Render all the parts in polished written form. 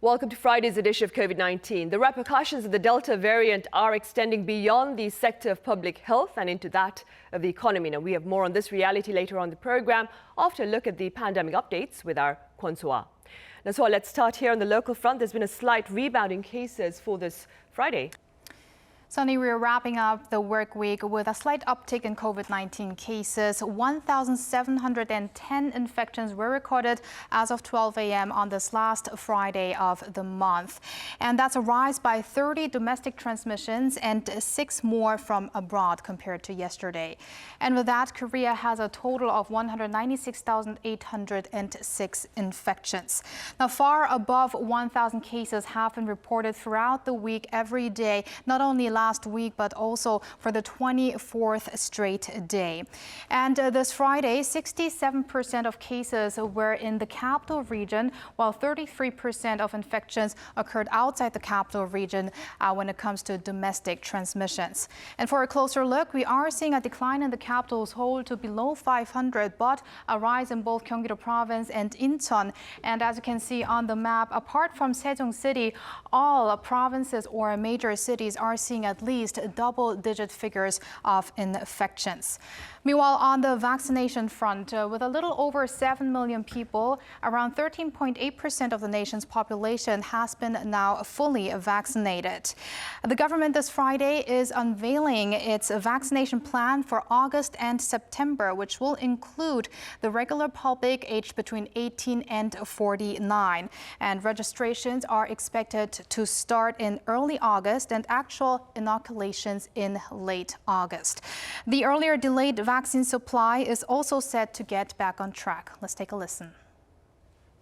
Welcome to Friday's edition of COVID-19. The repercussions of the Delta variant are extending beyond the sector of public health and into that of the economy. Now, we have more on this reality later on the program after a look at the pandemic updates with our Kwonsua. Now, so let's start here on the local front. There's been a slight rebound in cases for this Friday. Sunny, we're wrapping up the work week with a slight uptick in COVID-19 cases. 1,710 infections were recorded as of 12 a.m. on this last Friday of the month. And that's a rise by 30 domestic transmissions and 6 more from abroad compared to yesterday. And with that, Korea has a total of 196,806 infections. Now, far above 1,000 cases have been reported throughout the week every day, not only last week, but also for the 24th straight day. And this Friday, 67% of cases were in the capital region, while 33% of infections occurred outside the capital region when it comes to domestic transmissions. And for a closer look, we are seeing a decline in the capital's whole to below 500, but a rise in both Gyeonggi-do province and Incheon. And as you can see on the map, apart from Sejong City, all provinces or major cities are seeing at least double-digit figures of infections. Meanwhile, on the vaccination front, with a little over 7 million people, around 13.8% of the nation's population has been now fully vaccinated. The government this Friday is unveiling its vaccination plan for August and September, which will include the regular public aged between 18 and 49. And registrations are expected to start in early August and actual inoculations in late August. The earlier delayed vaccine supply is also set to get back on track. Let's take a listen.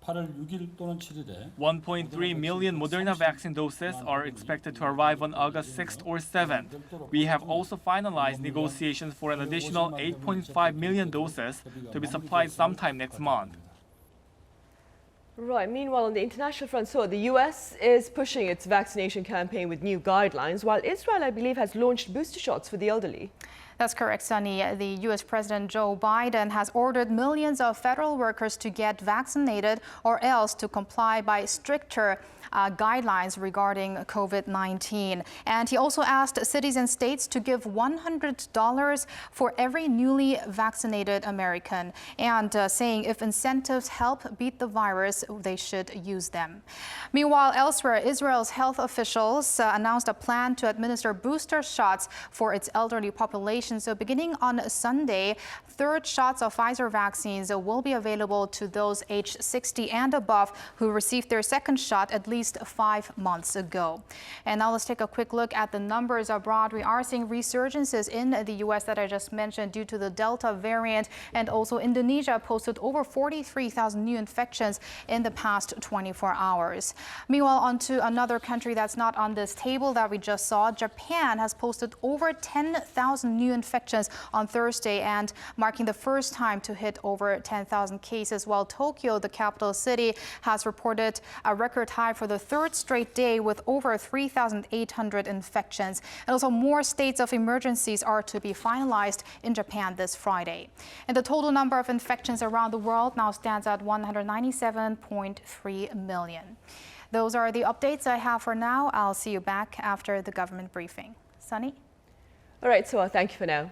1.3 million Moderna vaccine doses are expected to arrive on August 6th or 7th. We have also finalized negotiations for an additional 8.5 million doses to be supplied sometime next month. Right. Meanwhile, on the international front, so the U.S. is pushing its vaccination campaign with new guidelines, while Israel, I believe, has launched booster shots for the elderly. That's correct, Sunny. The U.S. President Joe Biden has ordered millions of federal workers to get vaccinated or else to comply by stricter guidelines regarding COVID-19. And he also asked cities and states to give $100 for every newly vaccinated American, and saying if incentives help beat the virus, they should use them. Meanwhile, elsewhere, Israel's health officials announced a plan to administer booster shots for its elderly population. So beginning on Sunday, third shots of Pfizer vaccines will be available to those aged 60 and above who received their second shot at least 5 months ago. And now let's take a quick look at the numbers abroad. We are seeing resurgences in the U.S. that I just mentioned due to the Delta variant, and also Indonesia posted over 43,000 new infections in the past 24 hours. Meanwhile, on to another country that's not on this table that we just saw. Japan has posted over 10,000 new infections on Thursday, and marking the first time to hit over 10,000 cases, while Tokyo, the capital city, has reported a record high for the third straight day with over 3,800 infections. And also more states of emergencies are to be finalized in Japan this Friday. And the total number of infections around the world now stands at 197.3 million. Those are the updates I have for now. I'll see you back after the government briefing. Sunny? All right, so thank you for now.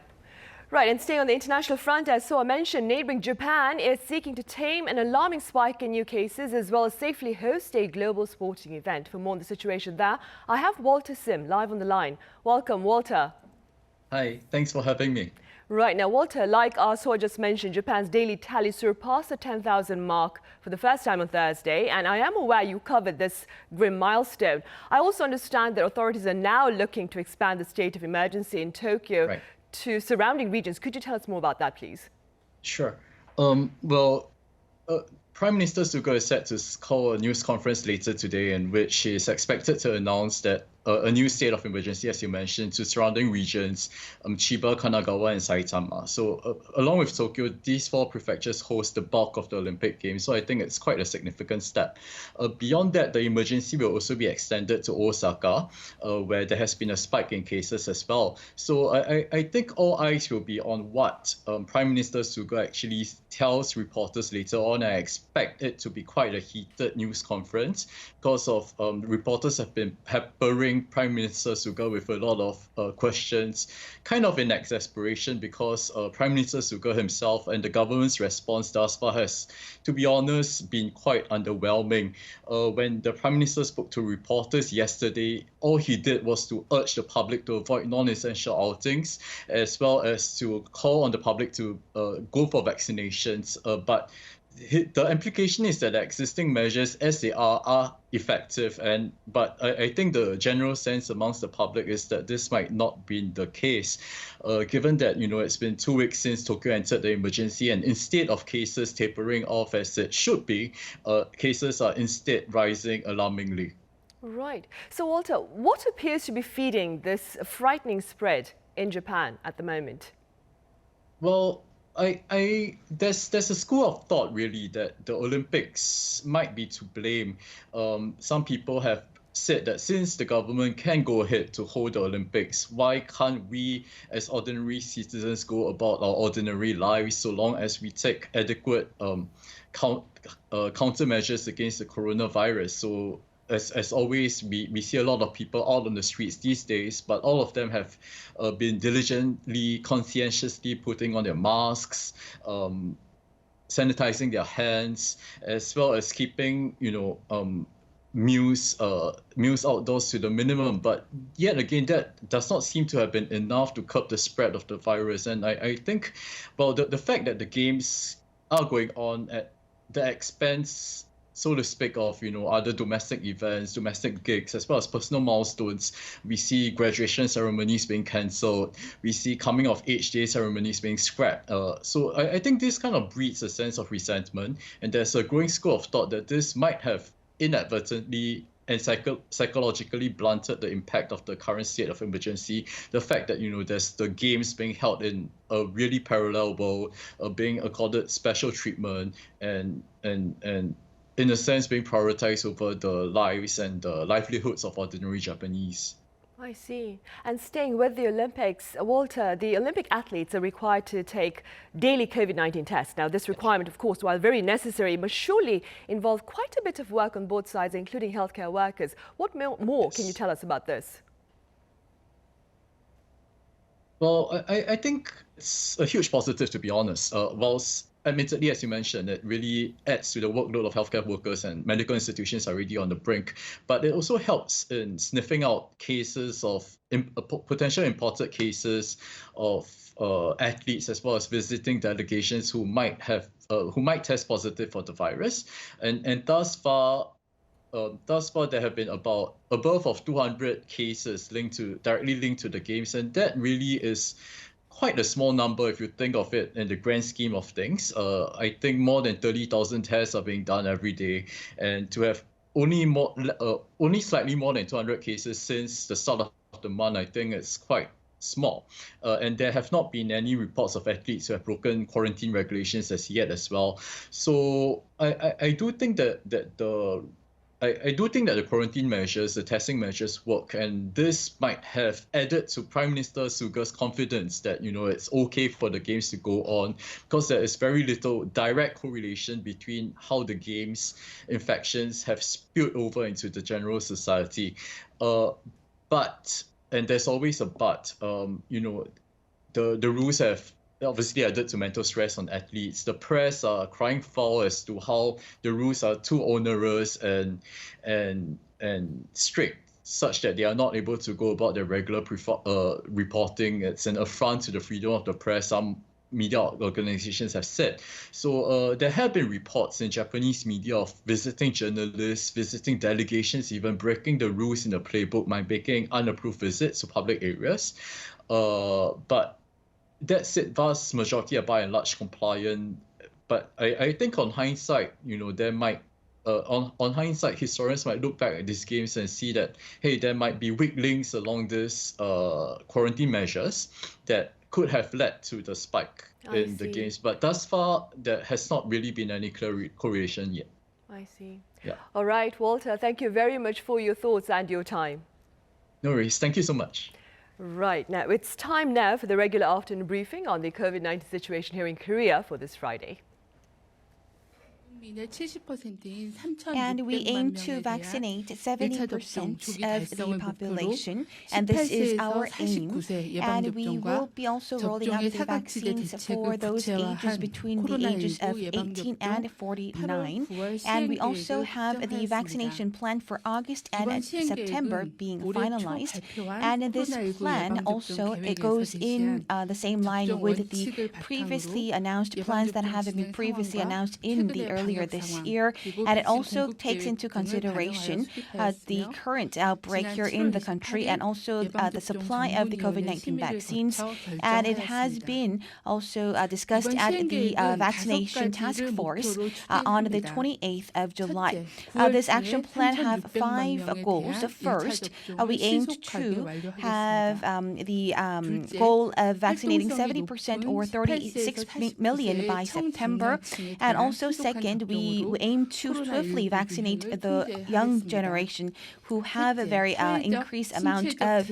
Right, and staying on the international front, as Soa mentioned, neighboring Japan is seeking to tame an alarming spike in new cases as well as safely host a global sporting event. For more on the situation there, I have Walter Sim live on the line. Welcome, Walter. Hi, thanks for having me. Right, now, Walter, like our Soa just mentioned, Japan's daily tally surpassed the 10,000 mark for the first time on Thursday, and I am aware you covered this grim milestone. I also understand that authorities are now looking to expand the state of emergency in Tokyo to surrounding regions. Could you tell us more about that, please? Sure. Prime Minister Suga is set to call a news conference later today in which she is expected to announce that a new state of emergency, as you mentioned, to surrounding regions, Chiba, Kanagawa, and Saitama. So along with Tokyo, these four prefectures host the bulk of the Olympic Games. So I think it's quite a significant step. Beyond that, the emergency will also be extended to Osaka, where there has been a spike in cases as well. So I think all eyes will be on what Prime Minister Suga actually tells reporters later on. I expect it to be quite a heated news conference because of reporters have been peppering Prime Minister Suga with a lot of questions, kind of in exasperation, because Prime Minister Suga himself and the government's response thus far has, to be honest, been quite underwhelming. When the Prime Minister spoke to reporters yesterday, all he did was to urge the public to avoid non-essential outings, as well as to call on the public to go for vaccinations. But the implication is that the existing measures, as they are effective, but I think the general sense amongst the public is that this might not be the case, given that it's been 2 weeks since Tokyo entered the emergency, and instead of cases tapering off as it should be, cases are instead rising alarmingly. Right. So, Walter, what appears to be feeding this frightening spread in Japan at the moment? Well, there's a school of thought really that the Olympics might be to blame. Some people have said that since the government can go ahead to hold the Olympics, why can't we as ordinary citizens go about our ordinary lives so long as we take adequate countermeasures against the coronavirus? So as always, we see a lot of people out on the streets these days, but all of them have been diligently, conscientiously putting on their masks, sanitizing their hands, as well as keeping, meals outdoors to the minimum. But yet again, that does not seem to have been enough to curb the spread of the virus. And I think, well, the fact that the games are going on at the expense, so to speak, of other domestic events, domestic gigs, as well as personal milestones. We see graduation ceremonies being cancelled. We see coming of age day ceremonies being scrapped. So I think this kind of breeds a sense of resentment, and there's a growing school of thought that this might have inadvertently and psychologically blunted the impact of the current state of emergency. The fact that there's the games being held in a really parallel world, being accorded special treatment, and in a sense being prioritized over the lives and the livelihoods of ordinary Japanese. I see. And staying with the Olympics, Walter, the Olympic athletes are required to take daily COVID-19 tests. Now, this requirement, of course, while very necessary, must surely involve quite a bit of work on both sides, including healthcare workers. What more can you tell us about this? Well, I think it's a huge positive, to be honest. Whilst admittedly, as you mentioned, it really adds to the workload of healthcare workers, and medical institutions are already on the brink. But it also helps in sniffing out cases of potential imported cases of athletes, as well as visiting delegations who might test positive for the virus. And thus far, there have been above of 200 cases directly linked to the games, and that really is quite a small number if you think of it in the grand scheme of things. I think more than 30,000 tests are being done every day, and to have only slightly more than 200 cases since the start of the month, I think it's quite small. And there have not been any reports of athletes who have broken quarantine regulations as yet as well. So I do think that the quarantine measures, the testing measures work, and this might have added to Prime Minister Suga's confidence that it's okay for the games to go on, because there is very little direct correlation between how the games infections have spilled over into the general society. But, and there's always a but, the rules have obviously added to mental stress on athletes. The press are crying foul as to how the rules are too onerous and strict, such that they are not able to go about their regular reporting. It's an affront to the freedom of the press, some media organizations have said. So there have been reports in Japanese media of visiting journalists, visiting delegations, even breaking the rules in the playbook by making unapproved visits to public areas. But that said, vast majority are by and large compliant. But I think on hindsight, there might on hindsight, historians might look back at these games and see that, hey, there might be weak links along this quarantine measures that could have led to the spike in the games. But thus far, there has not really been any clear correlation yet. I see. Yeah. All right, Walter, thank you very much for your thoughts and your time. No worries. Thank you so much. Right, now it's time now for the regular afternoon briefing on the COVID-19 situation here in Korea for this Friday. And we aim to vaccinate 70% of the population, and this is our aim. And we will be also rolling out the vaccines for those ages between the ages of 18 and 49. And we also have the vaccination plan for August and September being finalized. And this plan also, it goes in the same line with the previously announced plans that have been previously announced in the earlier this year, and it also takes into consideration the current outbreak here in the country and also the supply of the COVID-19 vaccines. And it has been also discussed at the vaccination task force on the 28th of July. This action plan has 5 goals. First, we aim to have the goal of vaccinating 70% or 36 million by September. And also second, we aim to swiftly vaccinate the young generation who have a very increased amount of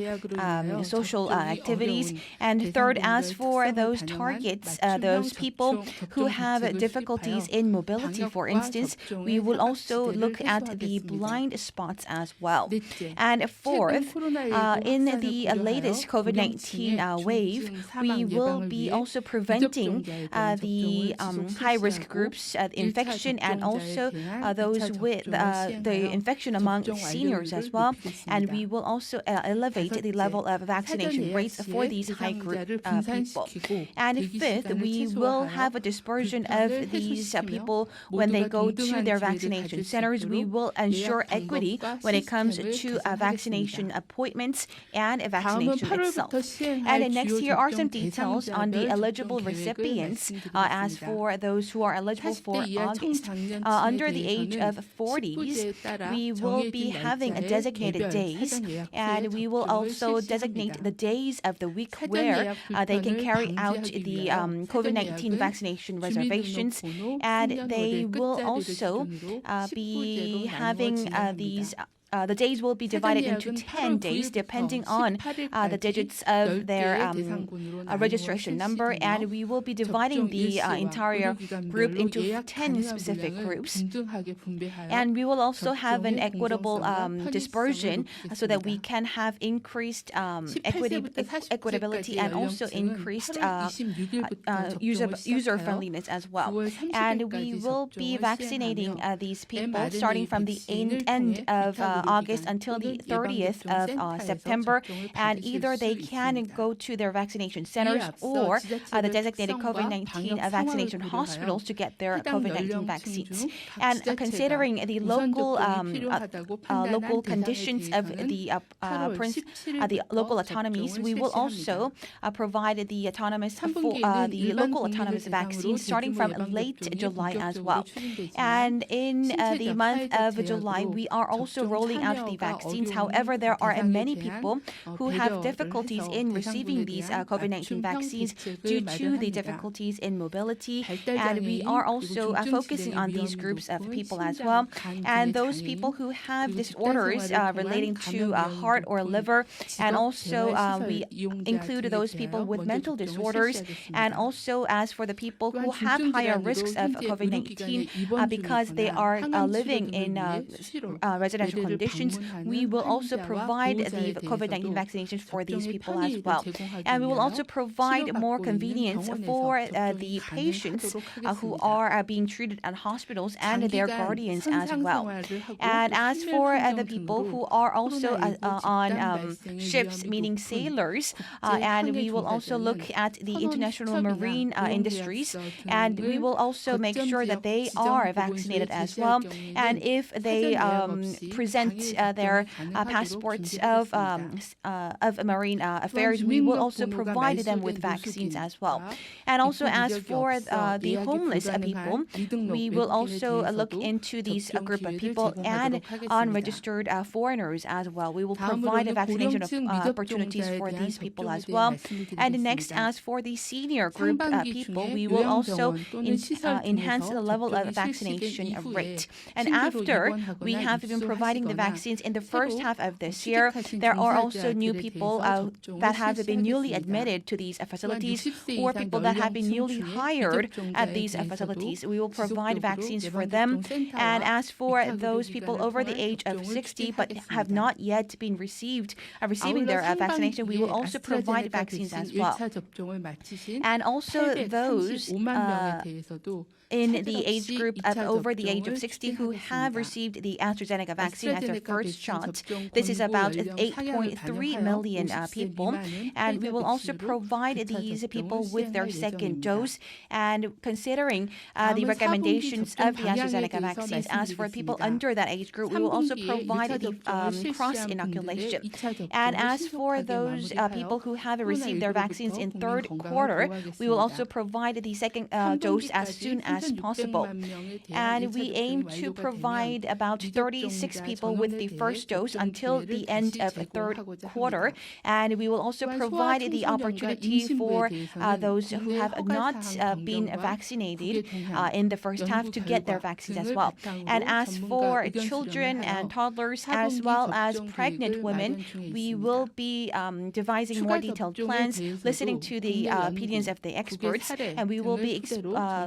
social activities. And third, as for those targets, those people who have difficulties in mobility, for instance, we will also look at the blind spots as well. And fourth, in the latest COVID-19 wave, we will be also preventing the high-risk groups infection and also those with the infection among seniors as well. And we will also elevate the level of vaccination rates for these high group people. And fifth, we will have a dispersion of these people when they go to their vaccination centers. We will ensure equity when it comes to vaccination appointments and vaccination itself. And next, here are some details on the eligible recipients. As for those who are eligible for August, under the age of 40s, we will be having a designated days, and we will also designate the days of the week where they can carry out the COVID-19 vaccination reservations, and they will also be having these the days will be divided into 10 days depending on the digits of their registration number, and we will be dividing the entire group into 10 specific groups. And we will also have an equitable dispersion so that we can have increased equitability and also increased user friendliness as well. And we will be vaccinating these people starting from the end of August until the 30th of September, and either they can go to their vaccination centers or the designated COVID-19 vaccination hospitals to get their COVID-19 vaccines. And considering the local conditions of the local autonomies, we will also provide the local autonomous vaccines starting from late July as well. And in the month of July, we are also rolling out the vaccines. However, there are many people who have difficulties in receiving these COVID-19 vaccines due to the difficulties in mobility, and we are also focusing on these groups of people as well. And those people who have disorders relating to heart or liver, and also we include those people with mental disorders, and also as for the people who have higher risks of COVID-19 because they are living in residential conditions, we will also provide the COVID-19 vaccinations for these people as well. And we will also provide more convenience for the patients who are being treated at hospitals and their guardians as well. And as for the people who are also on ships, meaning sailors, and we will also look at the international marine industries, and we will also make sure that they are vaccinated as well. And if they present present their passports of marine affairs, we will also provide them with vaccines as well. And also as for the homeless people, we will also look into these group of people and unregistered foreigners as well. We will provide vaccination opportunities for these people as well. And next, as for the senior group people, we will also enhance the level of vaccination rate. And after we have been providing the vaccines in the first half of this year, there are also new people that have been newly admitted to these facilities or people that have been newly hired at these facilities. We will provide vaccines for them. And as for those people over the age of 60 but have not yet been receiving their vaccination, we will also provide vaccines as well. And also those in the age group of over the age of 60 who have received the AstraZeneca vaccine as their first shot. This is about 8.3 million people. And we will also provide these people with their second dose. And considering the recommendations of the AstraZeneca vaccines, as for people under that age group, we will also provide the cross-inoculation. And as for those people who have received their vaccines in third quarter, we will also provide the second dose as soon as possible. And we aim to provide about 36 people with the first dose until the end of the third quarter. And we will also provide the opportunity for those who have not been vaccinated in the first half to get their vaccines as well. And as for children and toddlers as well as pregnant women, we will be devising more detailed plans, listening to the opinions of the experts, and we will be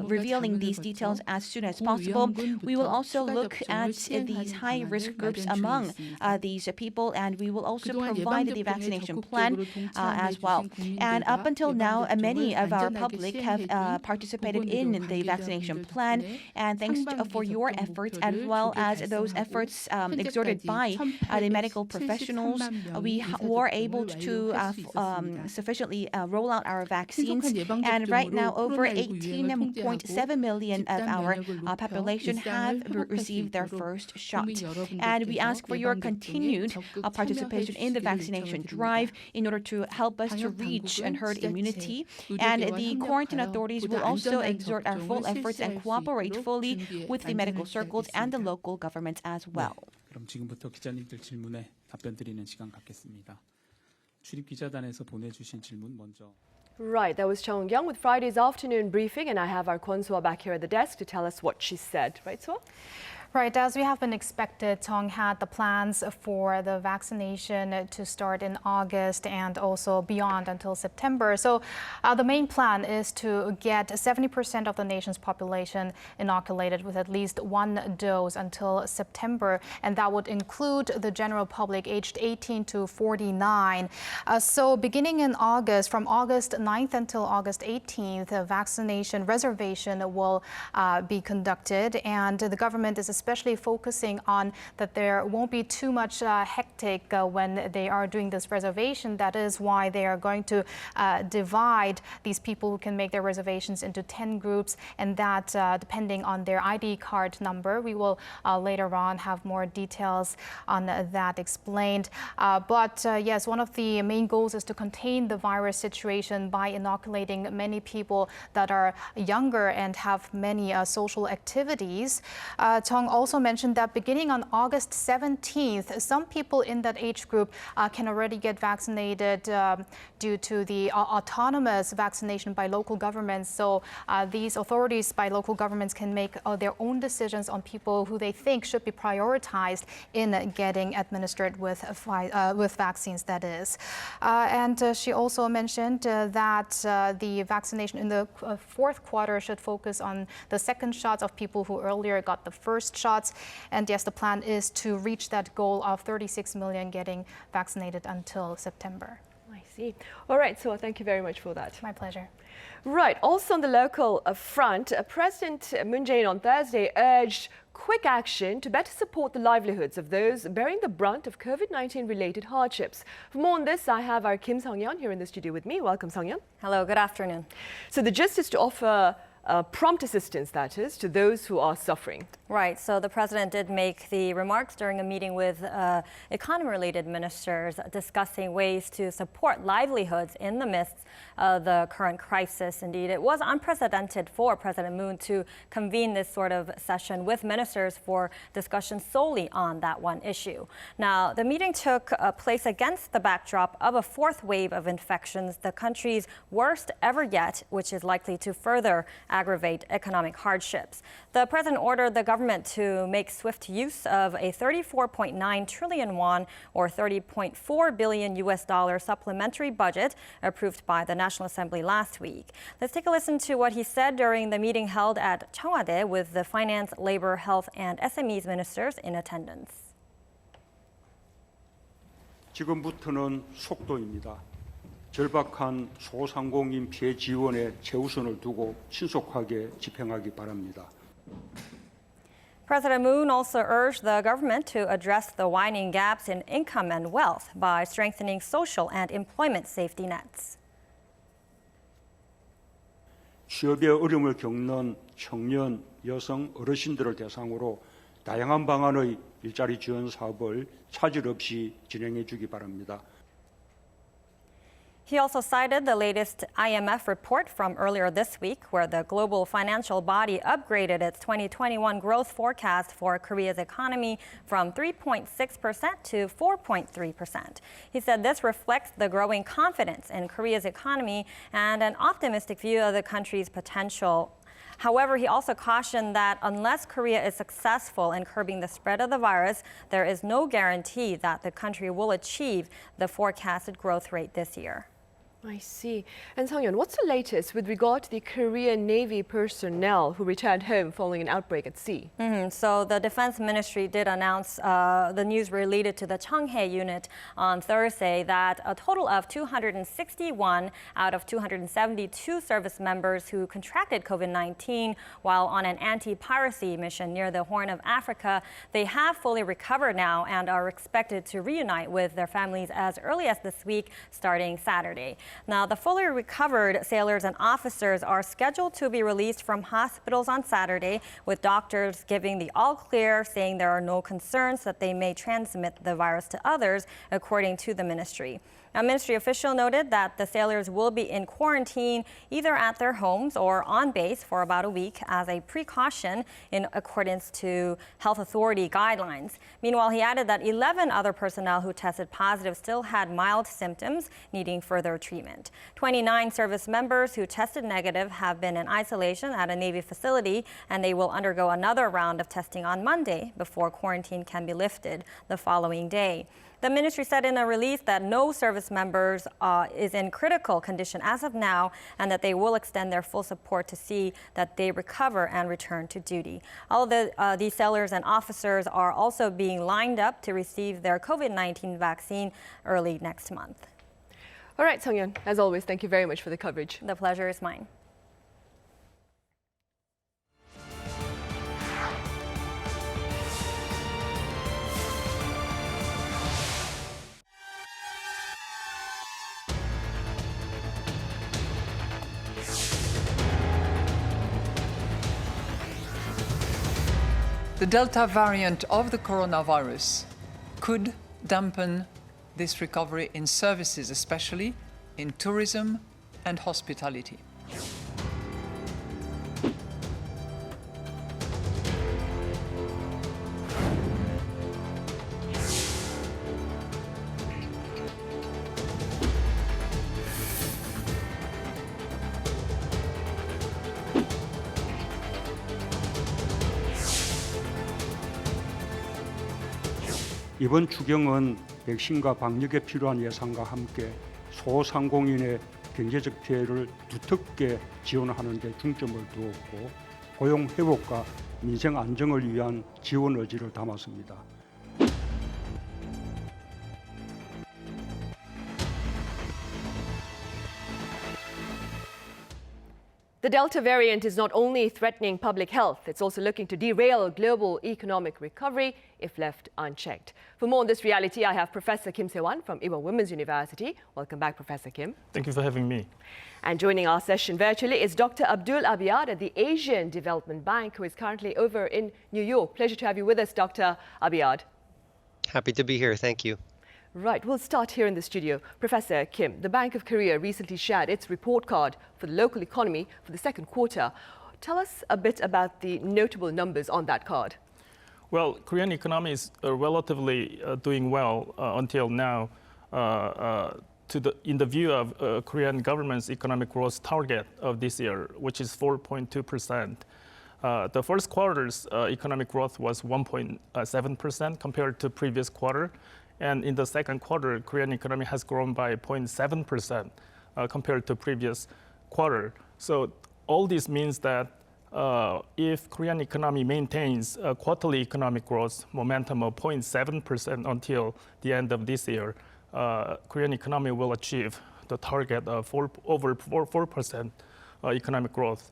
revealing these details as soon as possible. We will also look at these high-risk groups among these people, and we will also provide the vaccination plan as well. And up until now, many of our public have participated in the vaccination plan, and thanks for your efforts as well as those efforts exerted by the medical professionals, we were able to sufficiently roll out our vaccines. And right now, over 18.7 million of our population have received their first shot. And we ask for your continued participation in the vaccination drive in order to help us to reach herd immunity. And the quarantine authorities will also exert our full efforts and cooperate fully with the medical circles and the local governments as well. 그럼 지금부터 기자님들 질문에 답변 드리는 시간 갖겠습니다. 출입 기자단에서 보내주신 질문 먼저. Right, that was Chung Young with Friday's afternoon briefing, and I have our Kwon Soo back here at the desk to tell us what she said. Right, Soo? Right, as we have been expected, Tong had the plans for the vaccination to start in August and also beyond until September. So the main plan is to get 70% of the nation's population inoculated with at least one dose until September, and that would include the general public aged 18 to 49. So beginning in August, from August 9th until August 18th, a vaccination reservation will be conducted, and the government is especially focusing on that there won't be too much hectic when they are doing this reservation. That is why they are going to divide these people who can make their reservations into 10 groups, and that depending on their ID card number. We will later on have more details on that explained. But yes, one of the main goals is to contain the virus situation by inoculating many people that are younger and have many social activities. Tong also mentioned that beginning on August 17th, some people in that age group can already get vaccinated due to the autonomous vaccination by local governments. So these authorities by local governments can make their own decisions on people who they think should be prioritized in getting administered with vaccines, that is. And she also mentioned that the vaccination in the fourth quarter should focus on the second shots of people who earlier got the first shots. And yes, the plan is to reach that goal of 36 million getting vaccinated until September. I see. All right, so thank you very much for that. My pleasure. Right, also on the local front, President Moon Jae-in on Thursday urged quick action to better support the livelihoods of those bearing the brunt of COVID-19 related hardships. For more on this, I have our Kim Sung-yeon here in the studio with me. Welcome, Sung-yeon. Hello, good afternoon. So the gist is to offer prompt assistance, that is, to those who are suffering. Right. So the president did make the remarks during a meeting with economy-related ministers discussing ways to support livelihoods in the midst of the current crisis. Indeed, it was unprecedented for President Moon to convene this sort of session with ministers for discussion solely on that one issue. Now, the meeting took place against the backdrop of a fourth wave of infections, the country's worst ever yet, which is likely to further aggravate economic hardships. The president ordered the government to make swift use of a 34.9 trillion won or $30.4 billion supplementary budget approved by the National Assembly last week. Let's take a listen to what he said during the meeting held at 청와대 with the Finance, Labor, Health and SMEs ministers in attendance. 지금부터는 속도입니다. 절박한 소상공인 피해 지원에 최우선을 두고 신속하게 집행하기 바랍니다. President Moon also urged the government to address the widening gaps in income and wealth by strengthening social and employment safety nets. 취업에 어려움을 겪는 청년, 여성, 어르신들을 대상으로 다양한 방안의 일자리 지원 사업을 차질 없이 진행해 주기 바랍니다. He also cited the latest IMF report from earlier this week, where the global financial body upgraded its 2021 growth forecast for Korea's economy from 3.6% to 4.3%. He said this reflects the growing confidence in Korea's economy and an optimistic view of the country's potential. However, he also cautioned that unless Korea is successful in curbing the spread of the virus, there is no guarantee that the country will achieve the forecasted growth rate this year. I see. And Sung-yeon, what's the latest with regard to the Korean Navy personnel who returned home following an outbreak at sea? So the Defense Ministry did announce the news related to the Cheonghae unit on Thursday that a total of 261 out of 272 service members who contracted COVID-19 while on an anti-piracy mission near the Horn of Africa, they have fully recovered now and are expected to reunite with their families as early as this week, starting Saturday. Now, the fully recovered sailors and officers are scheduled to be released from hospitals on Saturday, with doctors giving the all clear, saying there are no concerns that they may transmit the virus to others, according to the ministry. A ministry official noted that the sailors will be in quarantine either at their homes or on base for about a week as a precaution in accordance to health authority guidelines. Meanwhile, he added that 11 other personnel who tested positive still had mild symptoms needing further treatment. 29 service members who tested negative have been in isolation at a Navy facility, and they will undergo another round of testing on Monday before quarantine can be lifted the following day. The ministry said in a release that no service members is in critical condition as of now, and that they will extend their full support to see that they recover and return to duty. All of these sailors and officers are also being lined up to receive their COVID-19 vaccine early next month. All right, Sung-yeon, as always, thank you very much for the coverage. The pleasure is mine. The Delta variant of the coronavirus could dampen this recovery in services, especially in tourism and hospitality. 이번 추경은 백신과 방역에 필요한 예산과 함께 소상공인의 경제적 피해를 두텁게 지원하는 데 중점을 두었고 고용 회복과 민생 안정을 위한 지원 의지를 담았습니다. The Delta variant is not only threatening public health, it's also looking to derail global economic recovery if left unchecked. For more on this reality, I have Professor Kim Se-wan from Ewha Women's University. Welcome back, Professor Kim. Thank you for having me. And joining our session virtually is Dr. Abiad at the Asian Development Bank, who is currently over in New York. Pleasure to have you with us, Dr. Abiad. Happy to be here. Thank you. Right, we'll start here in the studio. Professor Kim, the Bank of Korea recently shared its report card for the local economy for the second quarter. Tell us a bit about the notable numbers on that card. Well, Korean economy is relatively doing well until now. In the view of Korean government's economic growth target of this year, which is 4.2%. The first quarter's economic growth was 1.7% compared to previous quarter. And in the second quarter, Korean economy has grown by 0.7% compared to previous quarter. So all this means that if Korean economy maintains a quarterly economic growth momentum of 0.7% until the end of this year, Korean economy will achieve the target of over 4% economic growth.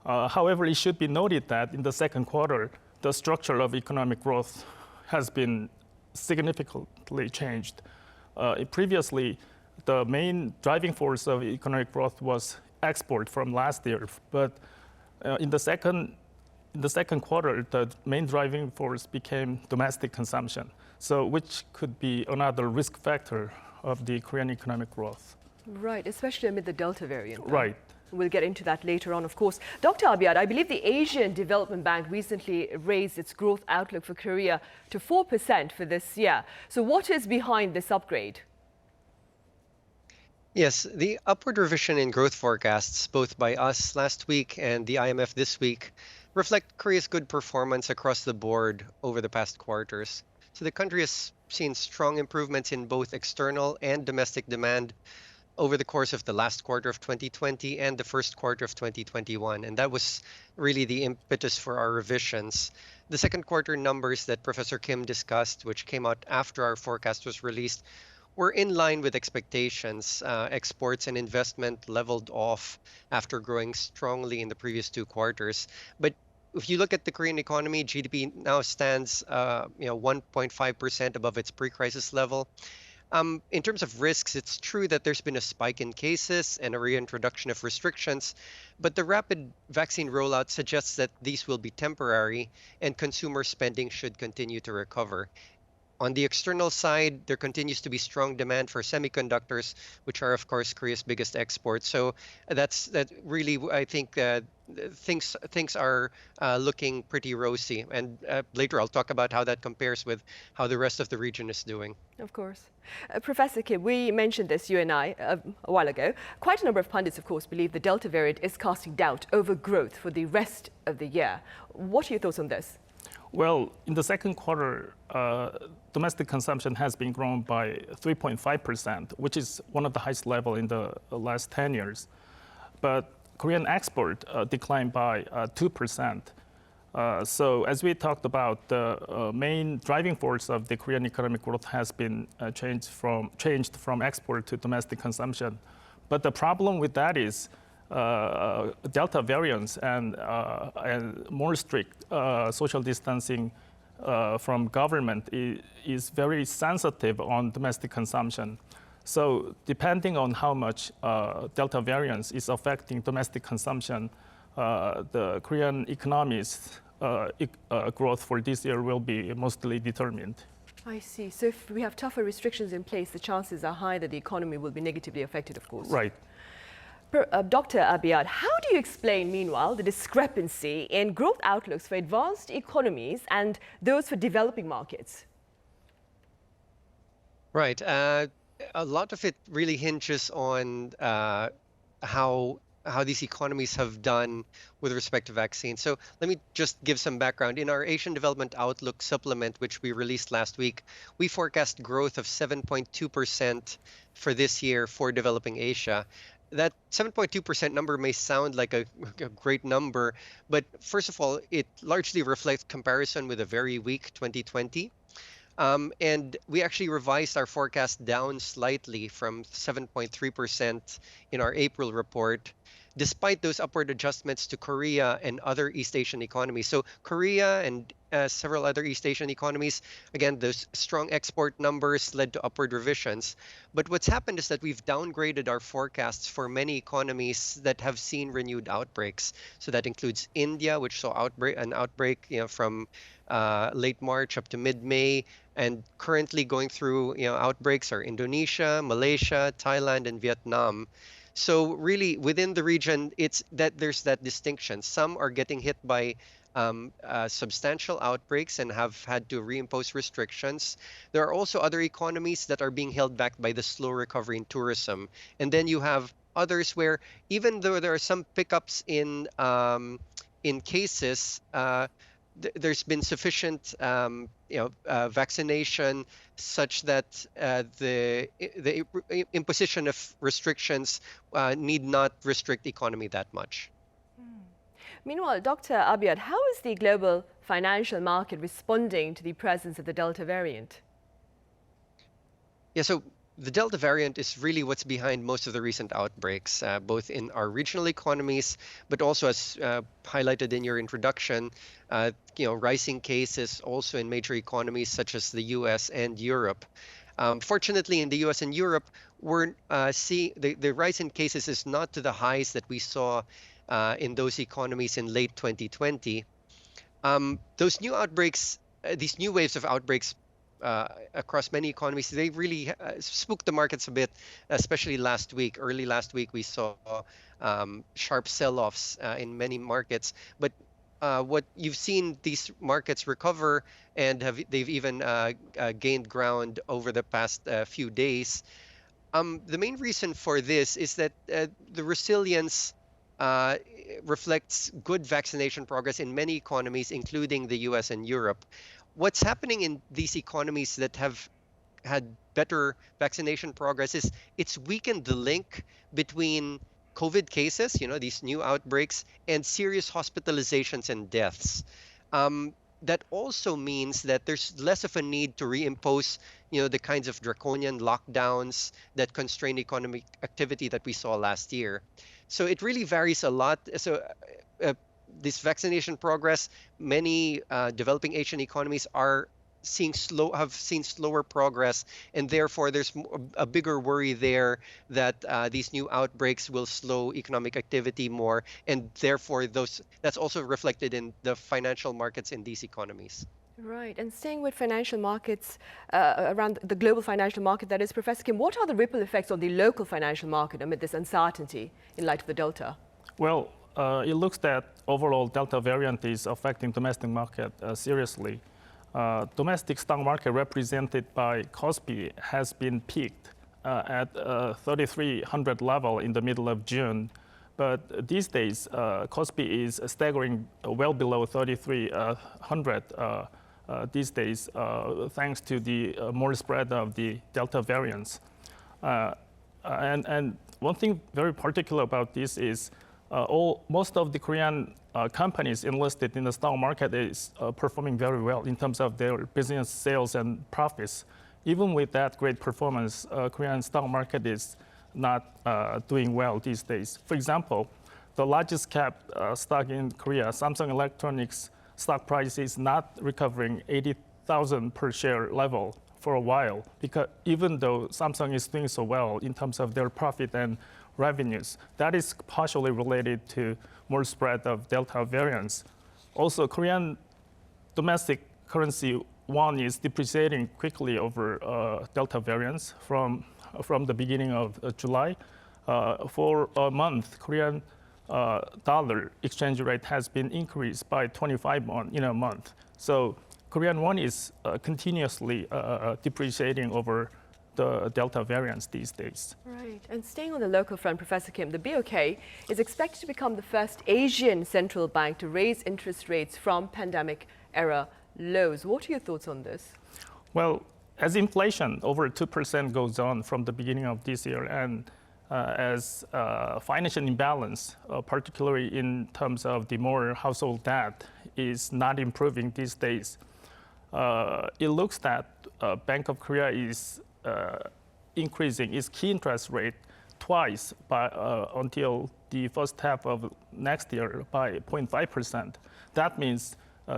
However, it should be noted that in the second quarter, the structure of economic growth has been significantly changed. Previously, the main driving force of economic growth was export from last year, but in the second quarter, the main driving force became domestic consumption, so which could be another risk factor of the Korean economic growth. Right, especially amid the Delta variant. Right. We'll get into that later on, of course. Dr. Abiad, I believe the Asian Development Bank recently raised its growth outlook for Korea to 4% for this year. So what is behind this upgrade? Yes, the upward revision in growth forecasts, both by us last week and the IMF this week, reflect Korea's good performance across the board over the past quarters. So the country has seen strong improvements in both external and domestic demand over the course of the last quarter of 2020 and the first quarter of 2021. And that was really the impetus for our revisions. The second quarter numbers that Professor Kim discussed, which came out after our forecast was released, were in line with expectations. Exports and investment leveled off after growing strongly in the previous two quarters. But if you look at the Korean economy, GDP now stands 1.5% above its pre-crisis level. In terms of risks, it's true that there's been a spike in cases and a reintroduction of restrictions, but the rapid vaccine rollout suggests that these will be temporary and consumer spending should continue to recover. On the external side, there continues to be strong demand for semiconductors, which are, of course, Korea's biggest export. So that really, I think, things are looking pretty rosy. And later I'll talk about how that compares with how the rest of the region is doing. Of course. Professor Kim, we mentioned this, you and I, a while ago. Quite a number of pundits, of course, believe the Delta variant is casting doubt over growth for the rest of the year. What are your thoughts on this? Well, in the second quarter, domestic consumption has been grown by 3.5%, which is one of the highest level in the last 10 years. But Korean export declined by 2%. So as we talked about, the main driving force of the Korean economic growth has been changed from export to domestic consumption. But the problem with that is Delta variants and more strict social distancing from government is very sensitive on domestic consumption. So depending on how much Delta variants is affecting domestic consumption, the Korean economy's growth for this year will be mostly determined. I see. So if we have tougher restrictions in place, the chances are high that the economy will be negatively affected, of course. Right. Dr. Abiad, how do you explain, meanwhile, the discrepancy in growth outlooks for advanced economies and those for developing markets? Right. A lot of it really hinges on how these economies have done with respect to vaccines. So let me just give some background. In our Asian Development Outlook supplement, which we released last week, we forecast growth of 7.2% for this year for developing Asia. That 7.2% number may sound like a great number, but first of all, it largely reflects comparison with a very weak 2020. And we actually revised our forecast down slightly from 7.3% in our April report despite those upward adjustments to Korea and other East Asian economies. So Korea and several other East Asian economies, again, those strong export numbers led to upward revisions. But what's happened is that we've downgraded our forecasts for many economies that have seen renewed outbreaks. So that includes India, which saw an outbreak from late March up to mid-May, and currently going through outbreaks are Indonesia, Malaysia, Thailand, and Vietnam. So really, within the region, it's that there's that distinction. Some are getting hit by substantial outbreaks and have had to reimpose restrictions. There are also other economies that are being held back by the slow recovery in tourism. And then you have others where, even though there are some pickups in cases, there's been sufficient vaccination such that the imposition of restrictions need not restrict economy that much. Meanwhile, Dr. Abiad, how is the global financial market responding to the presence of the Delta variant? Yeah, so the Delta variant is really what's behind most of the recent outbreaks, both in our regional economies, but also as highlighted in your introduction, rising cases also in major economies such as the US and Europe. Fortunately, in the US and Europe, we're seeing the rise in cases is not to the highs that we saw in those economies in late 2020. Those new outbreaks, these new waves of outbreaks across many economies, they really spooked the markets a bit, especially last week. Early last week, we saw sharp sell-offs in many markets. But what you've seen these markets recover, and they've even gained ground over the past few days. The main reason for this is that the resilience reflects good vaccination progress in many economies, including the US and Europe. What's happening in these economies that have had better vaccination progress is it's weakened the link between COVID cases, these new outbreaks, and serious hospitalizations and deaths. That also means that there's less of a need to reimpose, the kinds of draconian lockdowns that constrain economic activity that we saw last year. So it really varies a lot. So this vaccination progress, many developing Asian economies have seen slower progress, and therefore there's a bigger worry there that these new outbreaks will slow economic activity more, and therefore that's also reflected in the financial markets in these economies. Right, and staying with financial markets, around the global financial market, that is, Professor Kim, what are the ripple effects on the local financial market amid this uncertainty in light of the Delta? Well, it looks that overall Delta variant is affecting domestic market seriously. Domestic stock market represented by KOSPI has been peaked at 3,300 level in the middle of June. But these days, KOSPI is staggering well below 3,300 these days, thanks to the more spread of the Delta variants. And one thing very particular about this is most of the Korean companies enlisted in the stock market is performing very well in terms of their business sales and profits. Even with that great performance, Korean stock market is not doing well these days. For example, the largest cap stock in Korea, Samsung Electronics stock price is not recovering 80,000 per share level for a while, because even though Samsung is doing so well in terms of their profit and revenues, that is partially related to more spread of Delta variants. Also, Korean domestic currency won is depreciating quickly over Delta variants from the beginning of July. For a month, Korean dollar exchange rate has been increased by 25 won in a month. So Korean won is continuously depreciating over the Delta variants these days. Right, and staying on the local front, Professor Kim, the BOK is expected to become the first Asian central bank to raise interest rates from pandemic-era lows. What are your thoughts on this? Well, as inflation over 2% goes on from the beginning of this year, and as financial imbalance, particularly in terms of the more household debt, is not improving these days, it looks that Bank of Korea is increasing its key interest rate twice until the first half of next year by 0.5%. That means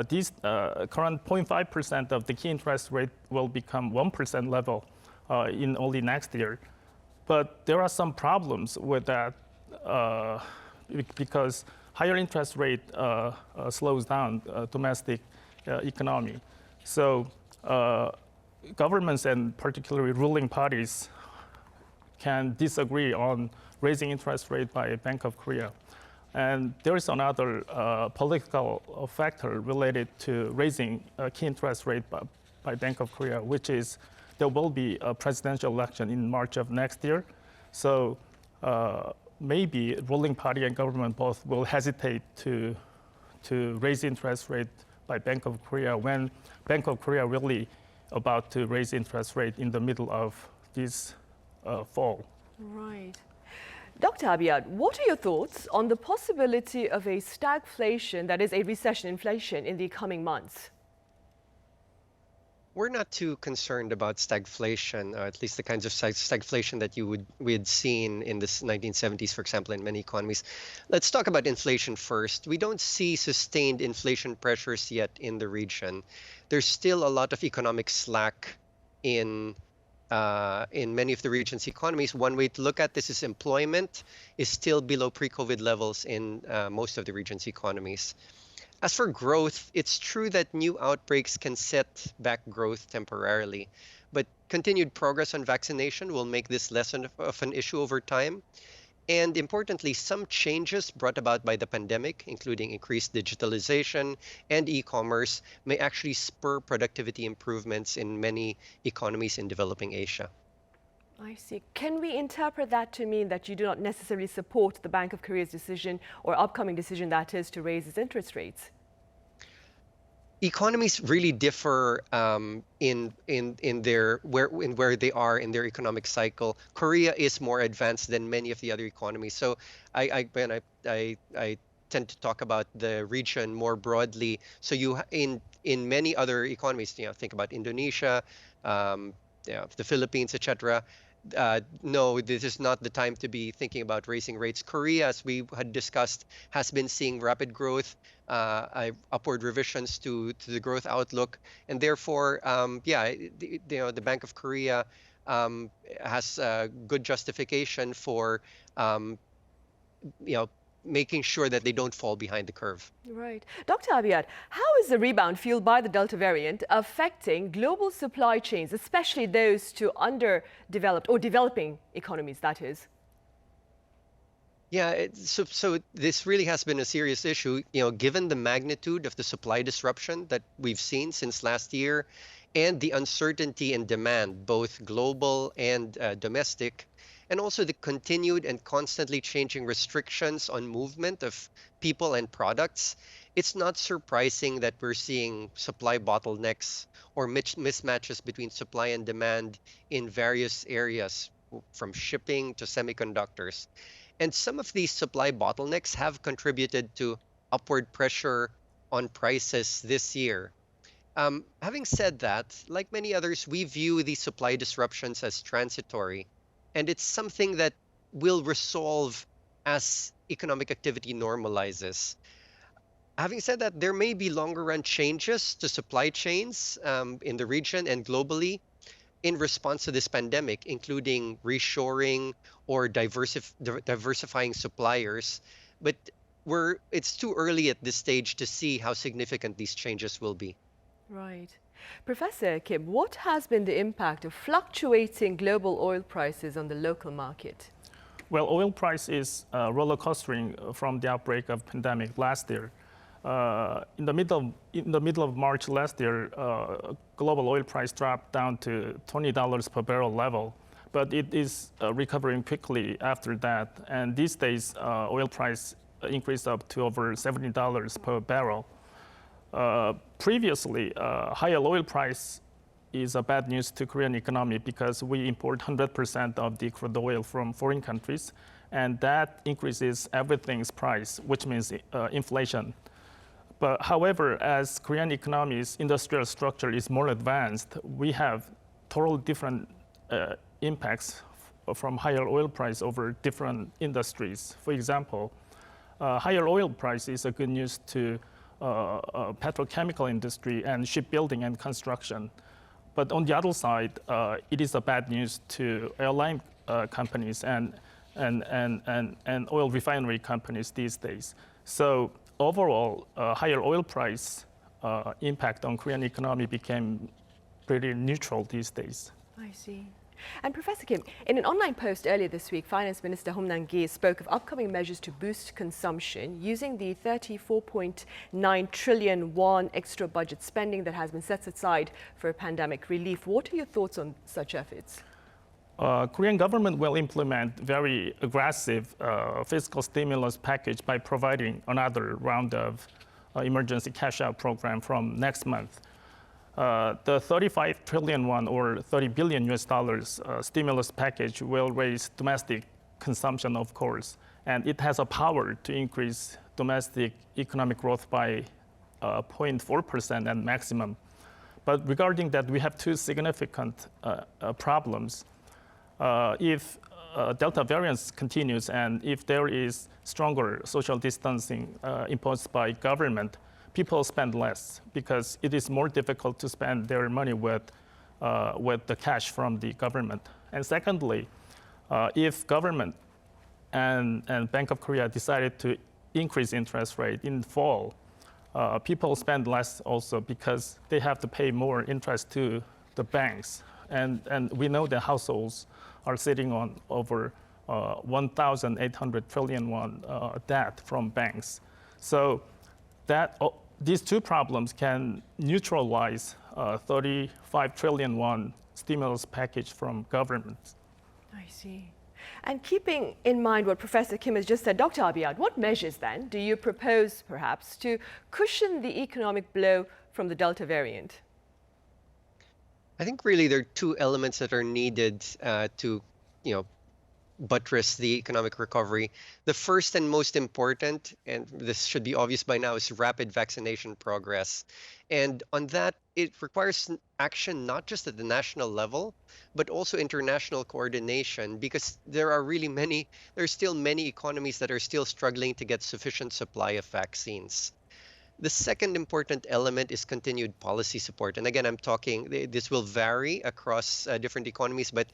this current 0.5% of the key interest rate will become 1% level in only next year. But there are some problems with that because higher interest rate slows down domestic economy. So governments and particularly ruling parties can disagree on raising interest rate by Bank of Korea. And there is another political factor related to raising key interest rate by Bank of Korea, which is there will be a presidential election in March of next year. So maybe ruling party and government both will hesitate to raise interest rate by Bank of Korea when Bank of Korea really about to raise interest rate in the middle of this fall. Right. Dr. Abiad, what are your thoughts on the possibility of a stagflation, that is a recession, inflation, in the coming months? We're not too concerned about stagflation, at least the kinds of stagflation that we had seen in the 1970s, for example, in many economies. Let's talk about inflation first. We don't see sustained inflation pressures yet in the region. There's still a lot of economic slack in many of the region's economies. One way to look at this is employment is still below pre-COVID levels in most of the region's economies. As for growth, it's true that new outbreaks can set back growth temporarily, but continued progress on vaccination will make this less of an issue over time. And importantly, some changes brought about by the pandemic, including increased digitalization and e-commerce, may actually spur productivity improvements in many economies in developing Asia. I see. Can we interpret that to mean that you do not necessarily support the Bank of Korea's decision, or upcoming decision that is, to raise its interest rates? Economies really differ in where they are in their economic cycle. Korea is more advanced than many of the other economies. So I tend to talk about the region more broadly. So in many other economies, think about Indonesia, the Philippines, etc. No, this is not the time to be thinking about raising rates. Korea, as we had discussed, has been seeing rapid growth, upward revisions to the growth outlook, and therefore, the Bank of Korea has good justification for, making sure that they don't fall behind the curve. Right. Dr. Abiad, how is the rebound fueled by the Delta variant affecting global supply chains, especially those to underdeveloped or developing economies, that is? Yeah, so this really has been a serious issue, given the magnitude of the supply disruption that we've seen since last year and the uncertainty in demand, both global and domestic, and also the continued and constantly changing restrictions on movement of people and products. It's not surprising that we're seeing supply bottlenecks or mismatches between supply and demand in various areas, from shipping to semiconductors. And some of these supply bottlenecks have contributed to upward pressure on prices this year. Having said that, like many others, we view these supply disruptions as transitory, and it's something that will resolve as economic activity normalizes. Having said that, there may be longer-run changes to supply chains in the region and globally in response to this pandemic, including reshoring or diversifying suppliers. But it's too early at this stage to see how significant these changes will be. Right. Professor Kim, what has been the impact of fluctuating global oil prices on the local market? Well, oil price is roller coastering from the outbreak of pandemic last year. In the middle of March last year, global oil price dropped down to $20 per barrel level, but it is recovering quickly after that. And these days, oil price increased up to over $70 per barrel. Previously, higher oil price is a bad news to Korean economy because we import 100% of the crude oil from foreign countries, and that increases everything's price, which means inflation. But however, as Korean economy's industrial structure is more advanced, we have totally different impacts from higher oil price over different industries. For example, higher oil price is a good news to petrochemical industry and shipbuilding and construction. But on the other side, it is a bad news to airline companies and oil refinery companies these days. So overall, higher oil price impact on Korean economy became pretty neutral these days. I see. And Professor Kim, in an online post earlier this week, Finance Minister Hom Nam-gi spoke of upcoming measures to boost consumption using the 34.9 trillion won extra budget spending that has been set aside for pandemic relief. What are your thoughts on such efforts? Korean government will implement very aggressive fiscal stimulus package by providing another round of emergency cash out program from next month. The 35 trillion won or $30 billion US stimulus package will raise domestic consumption, of course, and it has a power to increase domestic economic growth by 0.4% at maximum. But regarding that, we have two significant problems. If Delta variant continues and if there is stronger social distancing imposed by government, people spend less because it is more difficult to spend their money with the cash from the government. And secondly, if government and Bank of Korea decided to increase interest rate in fall, people spend less also because they have to pay more interest to the banks. And we know that households are sitting on over 1,800 trillion won debt from banks. So these two problems can neutralize 35 trillion won stimulus package from government. I see. And keeping in mind what Professor Kim has just said, Dr. Abiad, what measures then do you propose perhaps to cushion the economic blow from the Delta variant? I think really there are two elements that are needed to, buttress the economic recovery. The first and most important, and this should be obvious by now, is rapid vaccination progress. And on that, it requires action not just at the national level, but also international coordination, because there are still many economies that are still struggling to get sufficient supply of vaccines. The second important element is continued policy support. And again, I'm talking, this will vary across different economies, but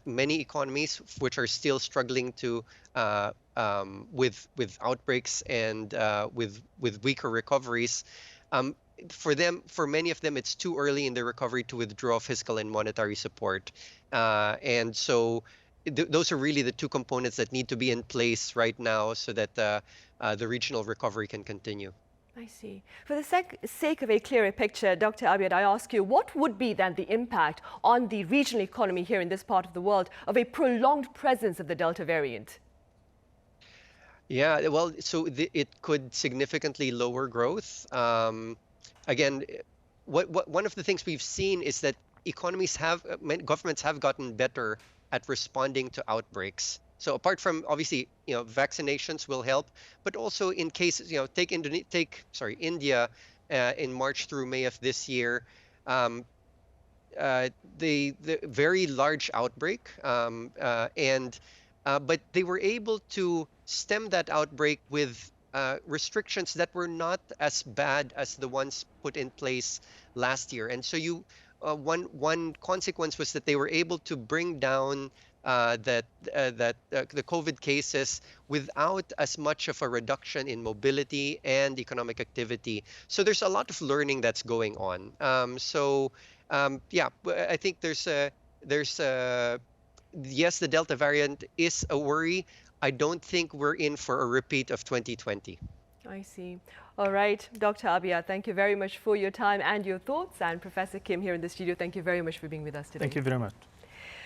many economies which are still struggling to with outbreaks and with weaker recoveries. For many of them, it's too early in the recovery to withdraw fiscal and monetary support. And so those are really the two components that need to be in place right now so that the regional recovery can continue. I see. For the sake of a clearer picture, Dr. Abiad, I ask you, what would be then the impact on the regional economy here in this part of the world of a prolonged presence of the Delta variant? Yeah, well, so it could significantly lower growth. Again, one of the things we've seen is that governments have gotten better at responding to outbreaks. So apart from obviously, vaccinations will help, but also in cases, take India in March through May of this year, the very large outbreak, but they were able to stem that outbreak with restrictions that were not as bad as the ones put in place last year. And so one consequence was that they were able to bring down the COVID cases without as much of a reduction in mobility and economic activity. So there's a lot of learning that's going on. I think yes, the Delta variant is a worry. I don't think we're in for a repeat of 2020. I see. All right, Dr. Abiad, thank you very much for your time and your thoughts. And Professor Kim here in the studio, thank you very much for being with us today. Thank you very much.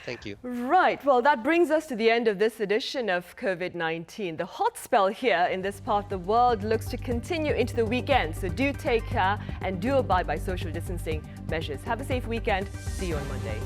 Thank you. Right, well, that brings us to the end of this edition of COVID-19. The hot spell here in this part of the world looks to continue into the weekend. So do take care and do abide by social distancing measures. Have a safe weekend. See you on Monday.